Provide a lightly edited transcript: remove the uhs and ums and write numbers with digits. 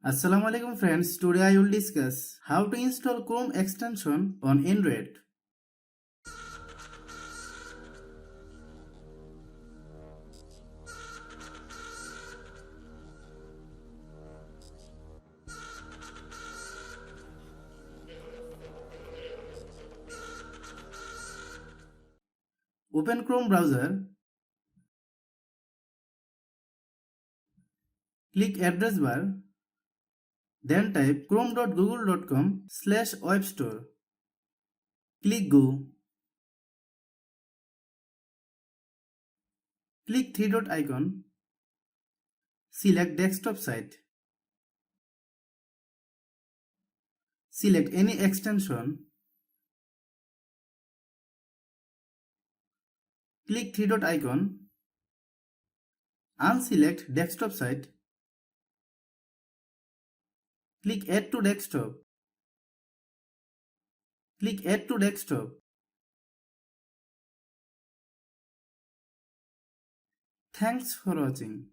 Assalamualaikum friends, today I will discuss how to install Chrome extension on Android. Open Chrome browser, click address bar, then type chrome.google.com/webstore. Click go. Click three dot icon. Select desktop site. Select any extension. Click three dot icon. Unselect desktop site. Click add to desktop. Click add to desktop. Thanks for watching.